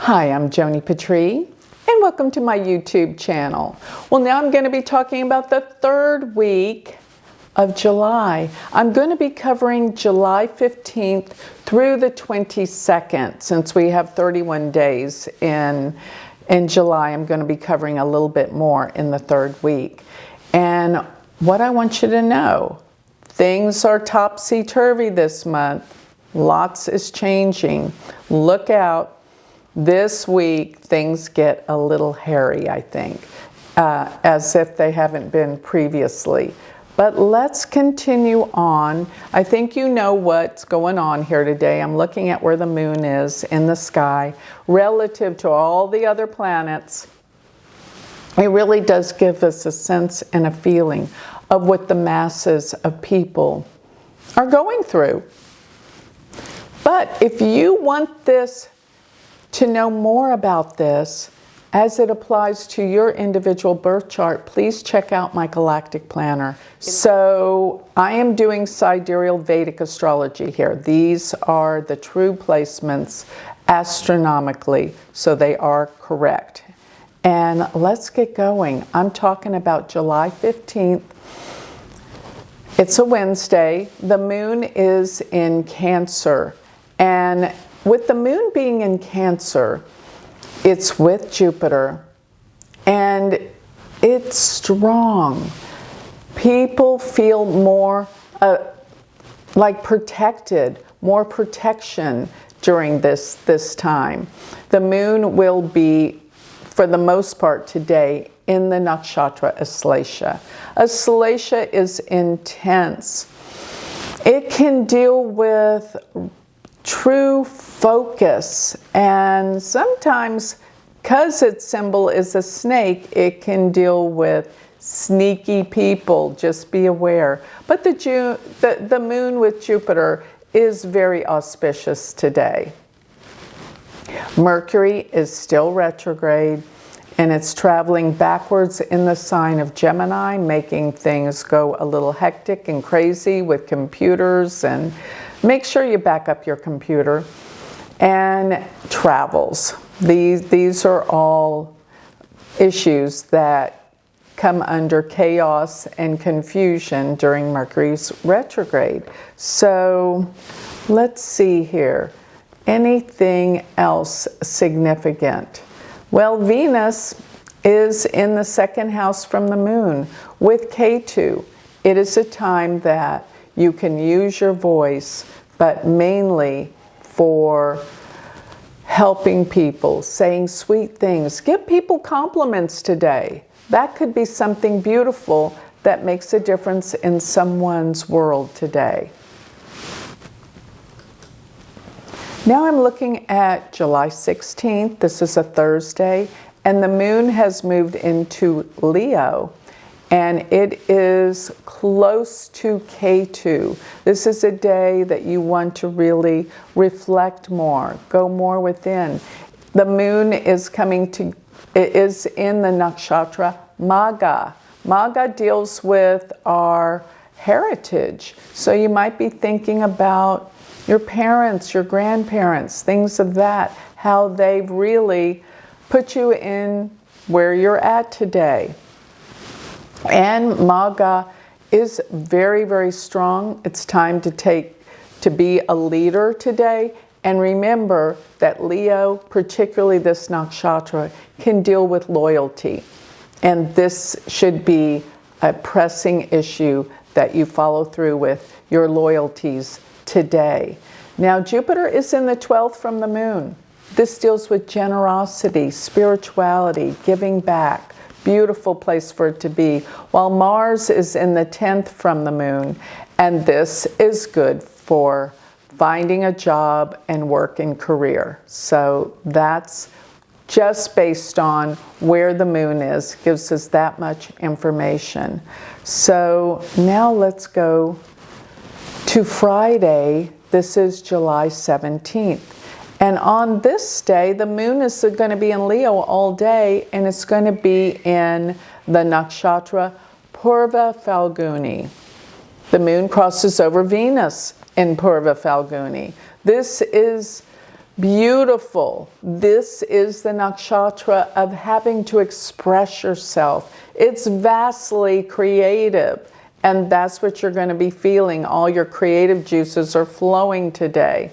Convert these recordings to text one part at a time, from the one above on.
Hi, I'm Joni Patry, and welcome to my YouTube channel. Well, now I'm going to be talking about the third week of July. I'm going to be covering July 15th through the 22nd. Since we have 31 days in July, I'm going to be covering a little bit more in the third week. And what I want you to know, things are topsy-turvy this month. Lots is changing. Look out. This week, things get a little hairy, I think, as if they haven't been previously. But let's continue on. I think you know what's going on here today. I'm looking at where the moon is in the sky relative to all the other planets. It really does give us a sense and a feeling of what the masses of people are going through. But if you want to know more about this as it applies to your individual birth chart, please check out my galactic planner. So I am doing sidereal Vedic astrology here. These are the true placements astronomically, so they are correct. And let's get going. I'm talking about July 15th. It's a Wednesday. The moon is in Cancer. And with the moon being in Cancer, it's with Jupiter, and it's strong. People feel more like protected, more protection during this time. The moon will be, for the most part today, in the nakshatra Aslesha. Aslesha is intense. It can deal with true focus, and sometimes, because its symbol is a snake, it can deal with sneaky people. Just be aware. But the moon with Jupiter is very auspicious today. Mercury is still retrograde, and it's traveling backwards in the sign of Gemini, making things go a little hectic and crazy with computers. And make sure you back up your computer. And travels. These are all issues that come under chaos and confusion during Mercury's retrograde. So let's see here. Anything else significant? Well, Venus is in the second house from the moon with Ketu. It is a time that you can use your voice, but mainly for helping people, saying sweet things. Give people compliments today. That could be something beautiful that makes a difference in someone's world today. Now I'm looking at July 16th. This is a Thursday, and the moon has moved into Leo. And it is close to Ketu. This is a day that you want to really reflect more, go more within. The moon is in the nakshatra Magha. Magha deals with our heritage. So you might be thinking about your parents, your grandparents, things of that, how they've really put you in where you're at today. And Magha is very, very strong. It's time to be a leader today. And remember that Leo, particularly this nakshatra, can deal with loyalty. And this should be a pressing issue that you follow through with your loyalties today. Now, Jupiter is in the 12th from the moon. This deals with generosity, spirituality, giving back. Beautiful place for it to be, while Mars is in the 10th from the moon, and this is good for finding a job and work and career. So that's just based on where the moon is, gives us that much information. So now let's go to Friday. This is July 17th. And on this day, the moon is going to be in Leo all day, and it's going to be in the nakshatra Purva Phalguni. The moon crosses over Venus in Purva Phalguni. This is Beautiful. This is the nakshatra of having to express yourself. It's vastly creative, and that's what you're going to be feeling. All your creative juices are flowing today.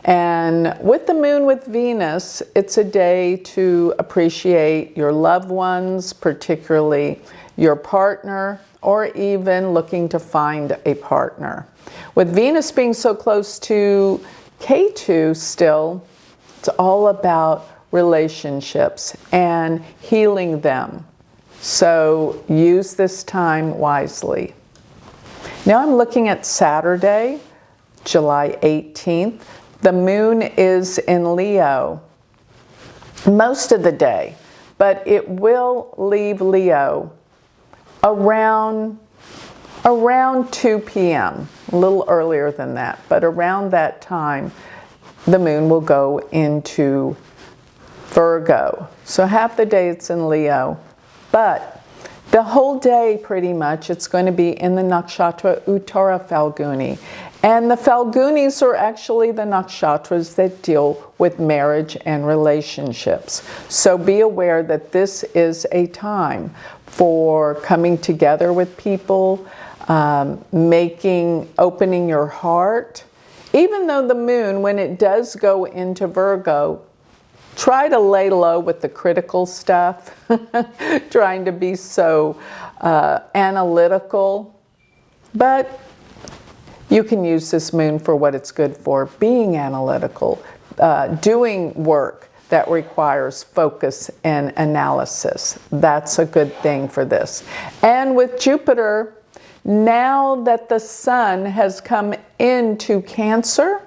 And with the moon with Venus, it's a day to appreciate your loved ones, particularly your partner, or even looking to find a partner. With Venus being so close to K2 still, it's all about relationships and healing them. So use this time wisely. Now I'm looking at Saturday, July 18th. The moon is in Leo most of the day, but it will leave Leo around 2 p.m., a little earlier than that, but around that time, the moon will go into Virgo. So half the day it's in Leo, but the whole day pretty much it's going to be in the nakshatra Uttara Phalguni. And the Phalgunis are actually the nakshatras that deal with marriage and relationships. So be aware that this is a time for coming together with people, opening your heart. Even though the moon, when it does go into Virgo, try to lay low with the critical stuff, trying to be so analytical. But you can use this moon for what it's good for, being analytical, doing work that requires focus and analysis. That's a good thing for this. And with Jupiter, now that the sun has come into Cancer,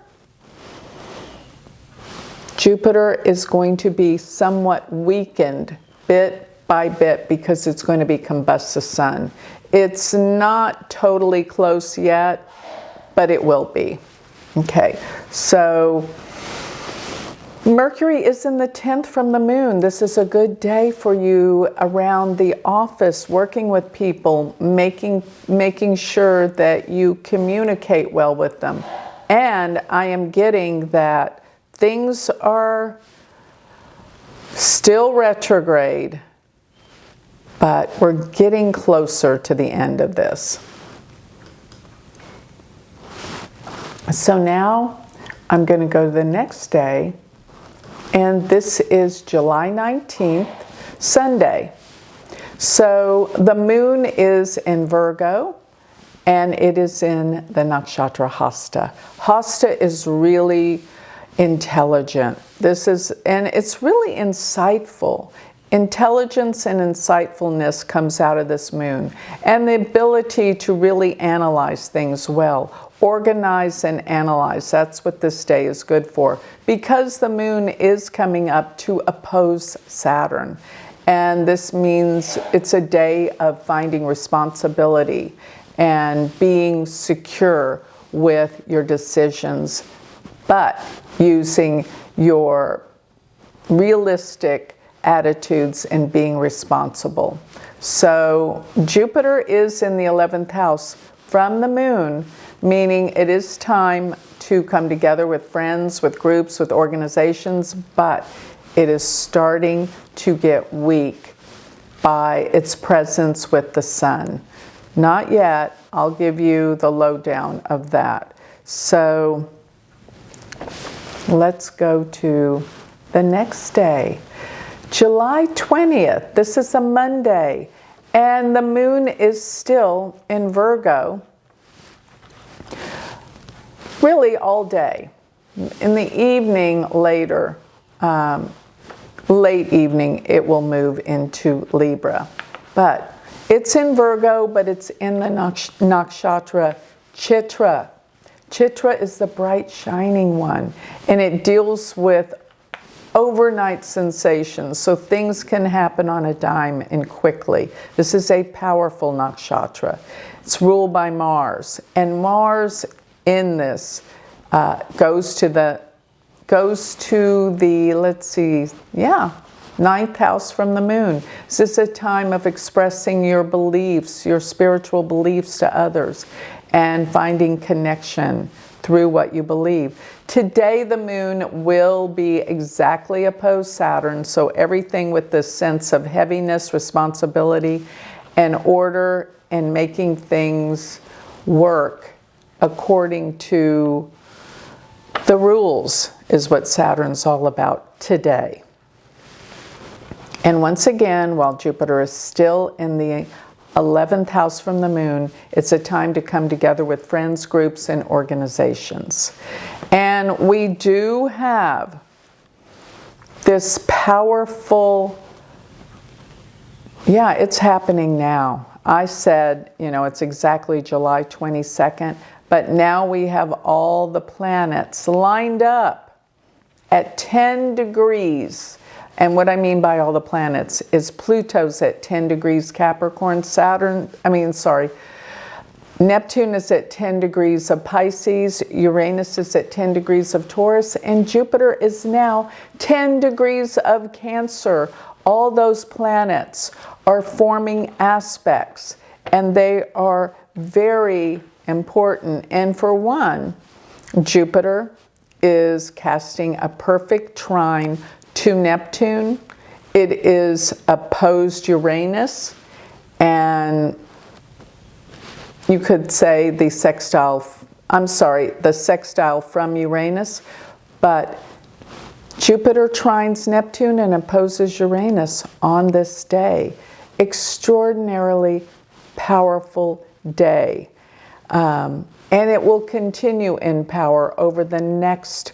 Jupiter is going to be somewhat weakened bit by bit because it's going to be combust the sun. It's not totally close yet, but it will be. Okay, so Mercury is in the 10th from the moon. This is a good day for you around the office, working with people, making sure that you communicate well with them. And I am getting that things are still retrograde, but we're getting closer to the end of this. So now I'm going to go to the next day, and this is July 19th, Sunday. So the moon is in Virgo, and it is in the nakshatra Hasta. Hasta is really intelligent. And it's really insightful. Intelligence and insightfulness comes out of this moon, and the ability to really analyze things well. Organize and analyze. That's what this day is good for, because the moon is coming up to oppose Saturn. And this means it's a day of finding responsibility and being secure with your decisions, but using your realistic attitudes and being responsible. So Jupiter is in the 11th house from the moon, meaning it is time to come together with friends, with groups, with organizations, but it is starting to get weak by its presence with the sun. Not yet. I'll give you the lowdown of that. So let's go to the next day. July 20th. This is a Monday, and the moon is still in Virgo. Really all day. In the evening later, late evening, it will move into Libra. But it's in Virgo, but it's in the nakshatra Chitra. Chitra is the bright shining one, and it deals with overnight sensations, so things can happen on a dime and quickly. This is a powerful nakshatra. It's ruled by Mars, and Mars in this goes to the let's see, ninth house from the moon. This is a time of expressing your beliefs, your spiritual beliefs to others, and finding connection, through what you believe. Today, the moon will be exactly opposed Saturn, so everything with this sense of heaviness, responsibility, and order, and making things work according to the rules is what Saturn's all about today. And once again, while Jupiter is still in the 11th house from the moon, it's a time to come together with friends, groups, and organizations. And we do have this powerful, yeah, it's happening now. I said, it's exactly July 22nd, but now we have all the planets lined up at 10 degrees. And what I mean by all the planets is Pluto's at 10 degrees Capricorn, Neptune is at 10 degrees of Pisces, Uranus is at 10 degrees of Taurus, and Jupiter is now 10 degrees of Cancer. All those planets are forming aspects, and they are very important. And for one, Jupiter is casting a perfect trine to Neptune. It is opposed Uranus, and you could say the sextile from Uranus, but Jupiter trines Neptune and opposes Uranus on this day. Extraordinarily powerful day. And it will continue in power over the next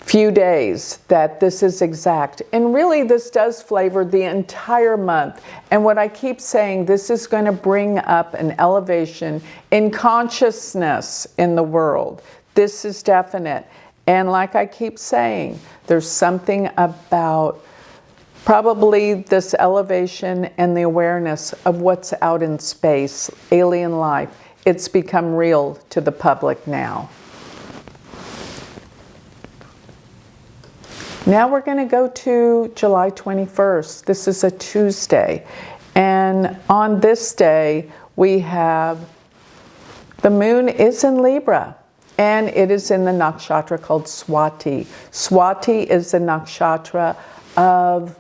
few days that this is exact. And really this does flavor the entire month. And what I keep saying, this is going to bring up an elevation in consciousness in the world. This is definite. And like I keep saying, there's something about probably this elevation and the awareness of what's out in space, alien life. It's become real to the public now. Now we're going to go to July 21st. This is a Tuesday. And on this day, we have the moon is in Libra. And it is in the nakshatra called Swati. Swati is the nakshatra of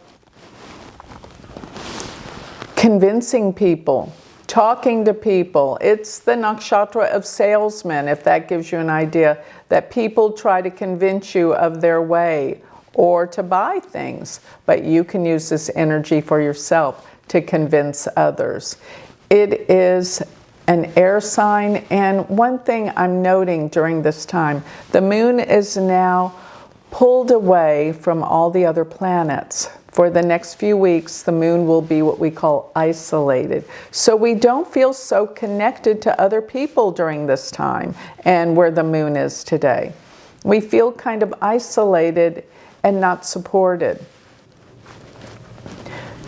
convincing people, talking to people. It's the nakshatra of salesmen, if that gives you an idea, that people try to convince you of their way or to buy things, but you can use this energy for yourself to convince others. It is an air sign, and one thing I'm noting during this time, the moon is now pulled away from all the other planets. For the next few weeks, the moon will be what we call isolated. So we don't feel so connected to other people during this time and where the moon is today. We feel kind of isolated and not supported.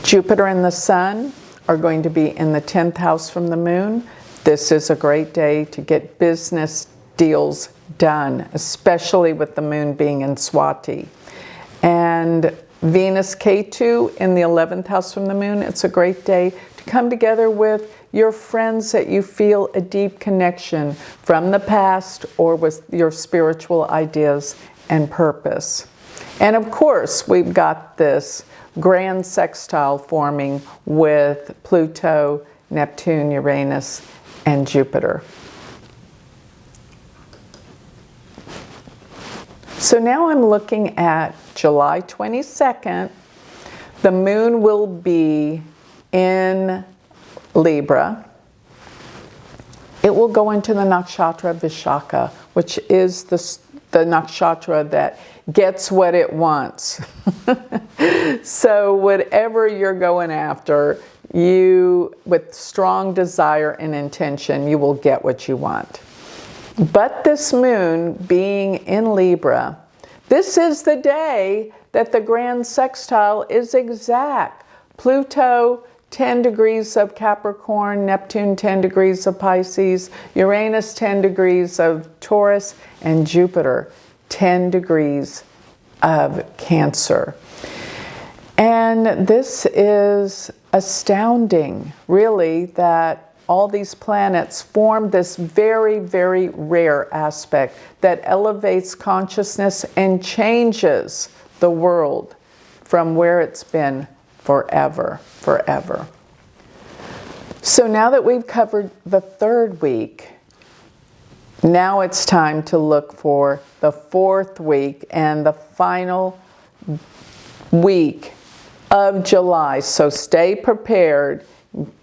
Jupiter and the Sun are going to be in the 10th house from the moon. This is a great day to get business deals done, especially with the moon being in Swati. And Venus Ketu in the 11th house from the moon, it's a great day to come together with your friends that you feel a deep connection from the past or with your spiritual ideas and purpose. And of course, we've got this grand sextile forming with Pluto, Neptune, Uranus, and Jupiter. So now I'm looking at July 22nd. The moon will be in Libra. It will go into the nakshatra Vishaka, which is the nakshatra that gets what it wants. So whatever you're going after, you, with strong desire and intention, you will get what you want. But this moon being in Libra, this is the day that the grand sextile is exact. Pluto, 10 degrees of Capricorn, Neptune, 10 degrees of Pisces, Uranus, 10 degrees of Taurus, and Jupiter, 10 degrees of Cancer. And this is astounding, really, that all these planets form this very, very rare aspect that elevates consciousness and changes the world from where it's been forever, forever. So now that we've covered the third week, now it's time to look for the fourth week and the final week of July. So stay prepared.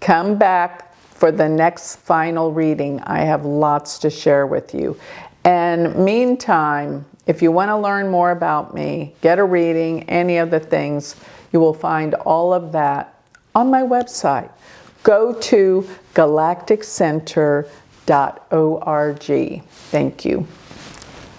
Come back for the next final reading. I have lots to share with you. And meantime, if you want to learn more about me, get a reading, any of the things, you will find all of that on my website. Go to galacticcenter.org. Thank you.